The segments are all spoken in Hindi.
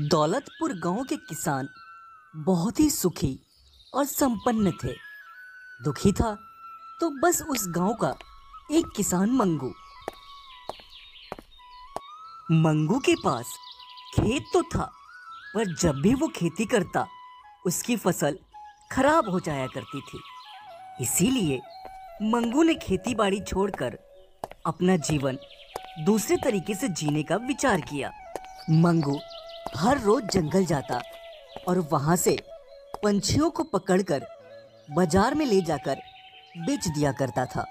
दौलतपुर गांव के किसान बहुत ही सुखी और संपन्न थे। दुखी था तो बस उस गांव का एक किसान मंगू। मंगू के पास खेत तो था, पर जब भी वो खेती करता उसकी फसल खराब हो जाया करती थी। इसीलिए मंगू ने खेती बाड़ी छोड़कर अपना जीवन दूसरे तरीके से जीने का विचार किया। मंगू हर रोज जंगल जाता और वहां से पंछियों को पकड़कर बाजार में ले जाकर बेच दिया करता था।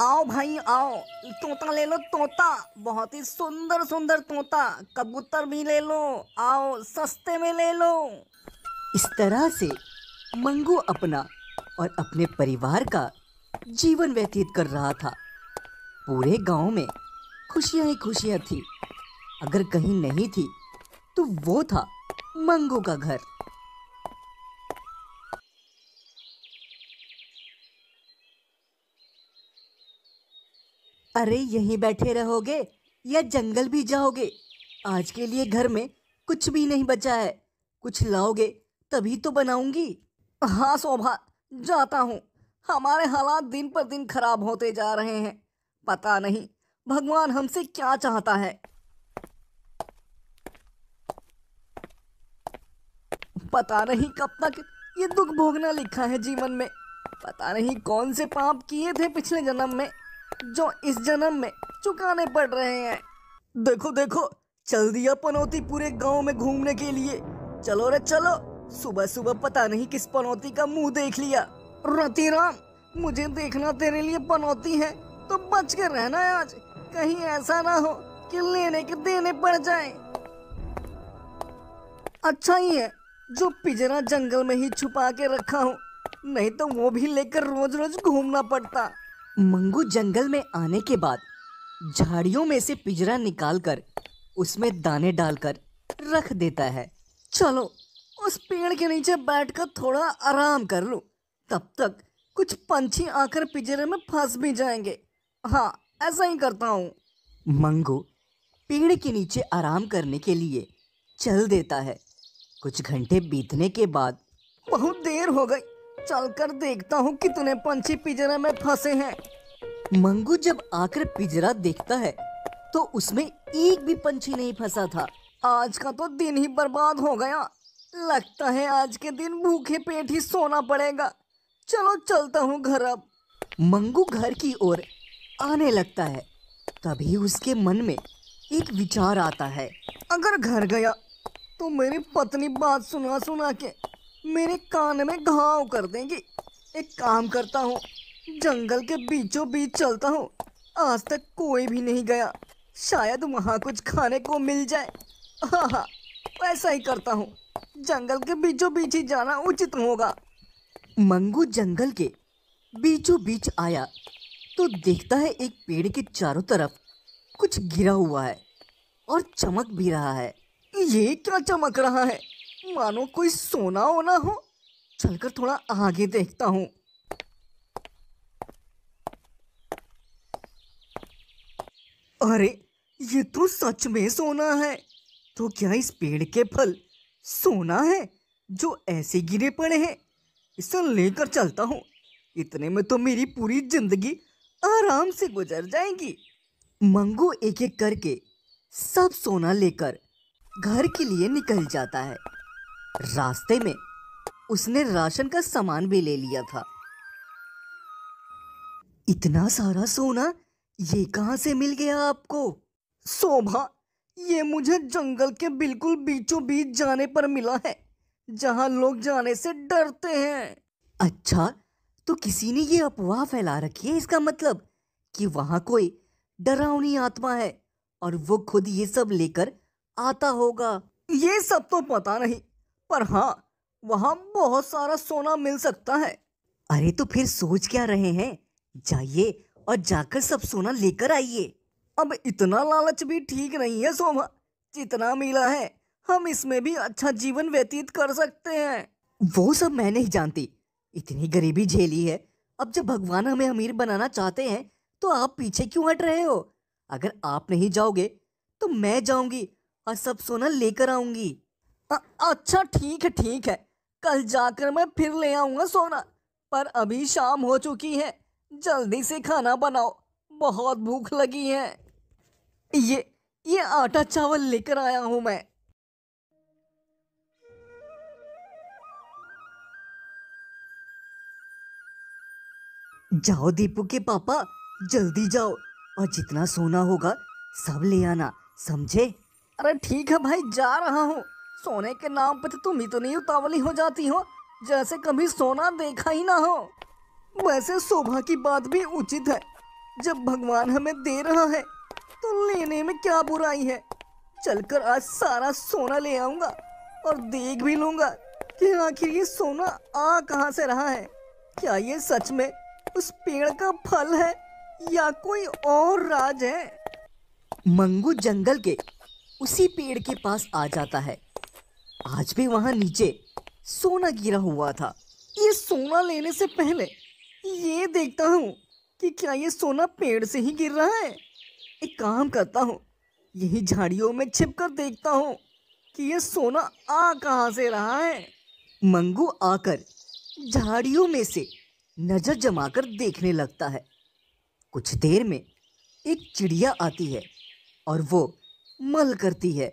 आओ भाई आओ, तोता ले लो, तोता बहुत ही सुंदर सुंदर तोता। कबूतर भी ले लो, आओ सस्ते में ले लो। इस तरह से मंगू अपना और अपने परिवार का जीवन व्यतीत कर रहा था। पूरे गांव में खुशियां ही खुशियां थी। अगर कहीं नहीं थी तो वो था मंगू का घर। अरे यहीं बैठे रहोगे या जंगल भी जाओगे? आज के लिए घर में कुछ भी नहीं बचा है। कुछ लाओगे तभी तो बनाऊंगी। हाँ शोभा, जाता हूँ। हमारे हालात दिन पर दिन खराब होते जा रहे हैं। पता नहीं भगवान हमसे क्या चाहता है। पता नहीं कब तक ये दुख भोगना लिखा है जीवन में। पता नहीं कौन से पाप किए थे पिछले जन्म में, जो इस जन्म में चुकाने पड़ रहे हैं। देखो देखो, चल दिया पनौती पूरे गांव में घूमने के लिए। चलो रे चलो, सुबह सुबह पता नहीं किस पनौती का मुंह देख लिया। रतिराम, मुझे देखना तेरे लिए पनौती है तो बच के रहना आज। कहीं ऐसा ना हो कि लेने के देने पड़ जाए। अच्छा ही है जो पिंजरा जंगल में ही छुपा के रखा हूँ, नहीं तो वो भी लेकर रोज रोज घूमना पड़ता। मंगू जंगल में आने के बाद झाड़ियों में से पिंजरा निकालकर उसमें दाने डालकर रख देता है। चलो उस पेड़ के नीचे बैठकर थोड़ा आराम कर लूं। तब तक कुछ पंछी आकर पिंजरे में फंस भी जाएंगे। हाँ, ऐसा ही करता हूँ। मंगू पेड़ के नीचे आराम करने के लिए चल देता है। कुछ घंटे बीतने के बाद बहुत देर हो गई, चलकर देखता हूँ कितने पंछी पिंजरे में फंसे हैं। मंगू जब आकर पिंजरा देखता है तो उसमें एक भी पंछी नहीं फंसा था। आज का तो दिन ही बर्बाद हो गया। लगता है आज के दिन भूखे पेट ही सोना पड़ेगा। चलो चलता हूँ घर अब। मंगू घर की ओर आने लगता है। तभी उसके मन में एक विचार आता है। अगर घर गया तो मेरी पत्नी बात सुना सुना के मेरे कान में घाव कर देंगी। एक काम करता हूँ, जंगल के बीचों बीच चलता हूँ। आज तक कोई भी नहीं गया, शायद वहाँ कुछ खाने को मिल जाए। हाँ हाँ, वैसा ही करता हूँ। जंगल के बीचों बीच ही जाना उचित होगा। मंगू जंगल के बीचों बीच आया तो देखता है एक पेड़ के चारों तरफ कुछ गिरा हुआ है और चमक भी रहा है। ये क्या चमक रहा है? मानो कोई सोना होना हो। चलकर थोड़ा आगे देखता हूँ। अरे ये तो सच में सोना है। तो क्या इस पेड़ के फल सोना है जो ऐसे गिरे पड़े हैं? इसे लेकर चलता हूँ। इतने में तो मेरी पूरी जिंदगी आराम से गुजर जाएगी। मंगू एक एक करके सब सोना लेकर घर के लिए निकल जाता है। रास्ते में उसने राशन का सामान भी ले लिया था। इतना सारा सोना ये कहाँ से मिल गया आपको? शोभा, ये मुझे जंगल के बिल्कुल बीचों बीच जाने पर मिला है, जहाँ लोग जाने से डरते हैं। अच्छा, तो किसी ने ये अफवाह फैला रखी है इसका मतलब कि वहाँ कोई डरावनी आत्मा है और वो खुद ये सब लेकर आता होगा। ये सब तो पता नहीं, पर हाँ, वहाँ बहुत सारा सोना मिल सकता है। अरे तो फिर सोच क्या रहे हैं? जाइए और जाकर सब सोना लेकर आइए। अब इतना लालच भी ठीक नहीं है शोभा। जितना मिला है हम इसमें भी अच्छा जीवन व्यतीत कर सकते हैं। वो सब मैं नहीं जानती। इतनी गरीबी झेली है, अब जब भगवान हमें अमीर बनाना चाहते हैं तो आप पीछे क्यों हट रहे हो? अगर आप नहीं जाओगे तो मैं जाऊंगी और सब सोना लेकर आऊंगी। अच्छा ठीक है, कल जाकर मैं फिर ले आऊंगा सोना। पर अभी शाम हो चुकी है, जल्दी से खाना बनाओ, बहुत भूख लगी है। ये ये आटा चावल लेकर आया हूं मैं। जाओ दीपू के पापा, जल्दी जाओ, और जितना सोना होगा सब ले आना, समझे? अरे ठीक है भाई, जा रहा हूँ। सोने के नाम पे तो तुम इतनी उतावली हो जाती हो जैसे कभी सोना देखा ही ना हो। वैसे शोभा की बात भी उचित है, जब भगवान हमें दे रहा है तो लेने में क्या बुराई है। चलकर आज सारा सोना ले आऊंगा और देख भी लूंगा कि आखिर ये सोना आ कहाँ से रहा है। क्या ये सच में उस पेड़ का फल है या कोई और राज है? मंगू जंगल के उसी पेड़ के पास आ जाता है। आज भी वहां नीचे सोना गिरा हुआ था। ये सोना लेने से पहले ये देखता हूँ कि क्या ये सोना पेड़ से ही गिर रहा है। एक काम करता हूँ, यही झाड़ियों में छिपकर देखता हूँ कि ये सोना आ कहाँ से रहा है। मंगू आकर झाड़ियों में से नजर जमाकर देखने लगता है। कुछ देर में एक चिड़िया आती है और वो मल करती है।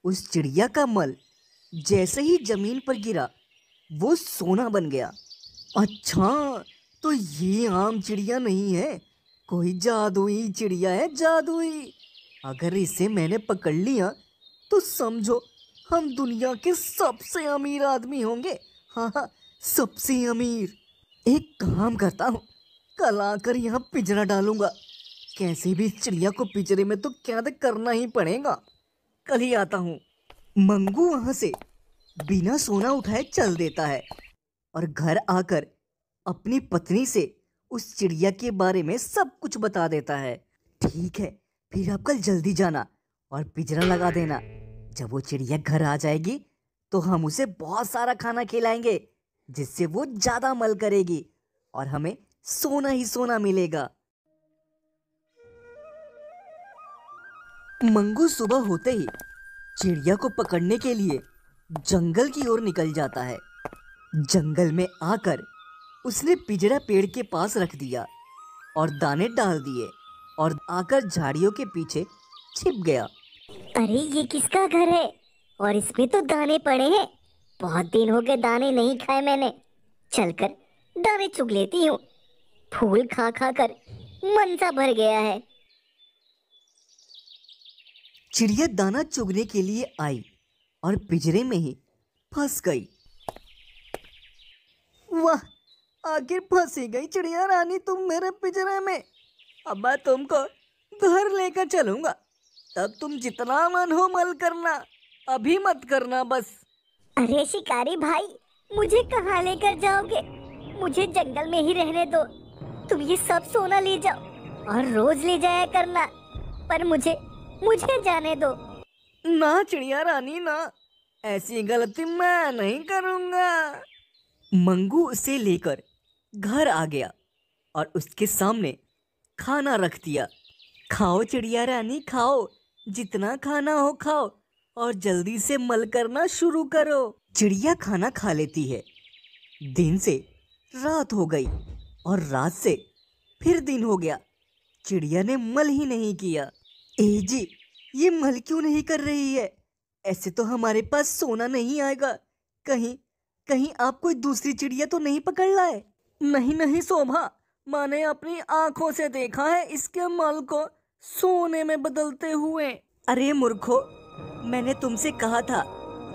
उस चिड़िया का मल जैसे ही जमीन पर गिरा वो सोना बन गया। अच्छा, तो ये आम चिड़िया नहीं है, कोई जादुई चिड़िया है, जादुई। अगर इसे मैंने पकड़ लिया तो समझो हम दुनिया के सबसे अमीर आदमी होंगे। हाँ, सबसे अमीर। एक काम करता हूँ, कल आकर यहाँ पिंजरा डालूंगा। कैसे भी इस चिड़िया को पिंजरे में तो कैद करना ही पड़ेगा। कल ही आता हूँ। मंगू वहां से बिना सोना उठाए चल देता है और घर आकर अपनी पत्नी से उस चिड़िया के बारे में सब कुछ बता देता है। ठीक है, फिर आप कल जल्दी जाना और पिंजरा लगा देना। जब वो चिड़िया घर आ जाएगी तो हम उसे बहुत सारा खाना खिलाएंगे, जिससे वो ज्यादा मल करेगी और हमें सोना ही सोना मिलेगा। मंगू सुबह होते ही चिड़िया को पकड़ने के लिए जंगल की ओर निकल जाता है। जंगल में आकर उसने पिंजरा पेड़ के पास रख दिया और दाने डाल दिए और आकर झाड़ियों के पीछे छिप गया। अरे ये किसका घर है और इसमें तो दाने पड़े हैं। बहुत दिन हो गए दाने नहीं खाए मैंने। चलकर दाने चुग लेती हूँ। फूल खा खा कर मन सा भर गया है। चिड़िया दाना चुगने के लिए आई और पिंजरे में ही फंस गई। वाह, आखिर फंसी गई चिड़िया रानी तुम मेरे पिंजरे में। अब मैं तुमको घर लेकर चलूंगा, तब तुम जितना मन हो मल करना, अभी मत करना बस। अरे शिकारी भाई, मुझे कहाँ लेकर जाओगे? मुझे जंगल में ही रहने दो। तुम ये सब सोना ले जाओ और रोज ले जाया करना, पर मुझे जाने दो। ना चिड़िया रानी ना, ऐसी गलती मैं नहीं करूंगा। मंगू उसे लेकर घर आ गया और उसके सामने खाना रख दिया। खाओ चिड़िया रानी खाओ, जितना खाना हो खाओ और जल्दी से मल करना शुरू करो। चिड़िया खाना खा लेती है। दिन से रात हो गई और रात से फिर दिन हो गया। चिड़िया ने मल ही नहीं किया। ए जी, ये मल क्यों नहीं कर रही है? ऐसे तो हमारे पास सोना नहीं आएगा। कहीं कहीं आप कोई दूसरी चिड़िया तो नहीं पकड़ लाए? नहीं नहीं शोभा, मैंने अपनी आंखों से देखा है इसके मल को सोने में बदलते हुए। अरे मूर्खो, मैंने तुमसे कहा था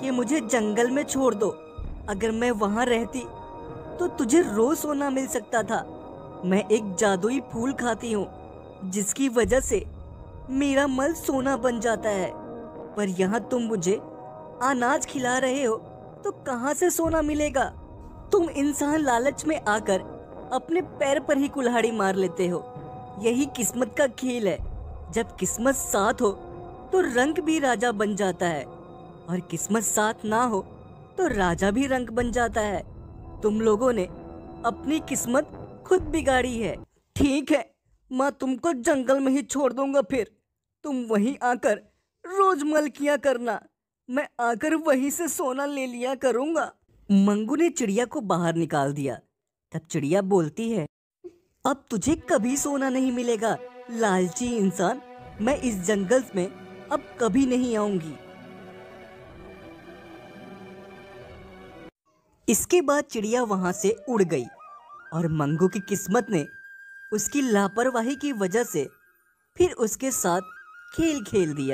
कि मुझे जंगल में छोड़ दो। अगर मैं वहां रहती तो तुझे रोज सोना मिल सकता था। मैं एक जादुई फूल खाती हूँ जिसकी वजह से मेरा मल सोना बन जाता है, पर यहाँ तुम मुझे अनाज खिला रहे हो तो कहाँ से सोना मिलेगा? तुम इंसान लालच में आकर अपने पैर पर ही कुल्हाड़ी मार लेते हो। यही किस्मत का खेल है। जब किस्मत साथ हो तो रंक भी राजा बन जाता है, और किस्मत साथ ना हो तो राजा भी रंक बन जाता है। तुम लोगों ने अपनी किस्मत खुद बिगाड़ी है। ठीक है, मैं तुमको जंगल में ही छोड़ दूंगा, फिर तुम वहीं आकर रोज मल किया करना। मैं आकर वहीं से सोना ले लिया करूंगा। मंगू ने चिड़िया को बाहर निकाल दिया। तब चिड़िया बोलती है, अब तुझे कभी सोना नहीं मिलेगा लालची इंसान। मैं इस जंगल में अब कभी नहीं आऊंगी। इसके बाद चिड़िया वहां से उड़ गई और मंगू की किस्मत ने उसकी लापरवाही की वजह से फिर उसके साथ खेल खेल दिया।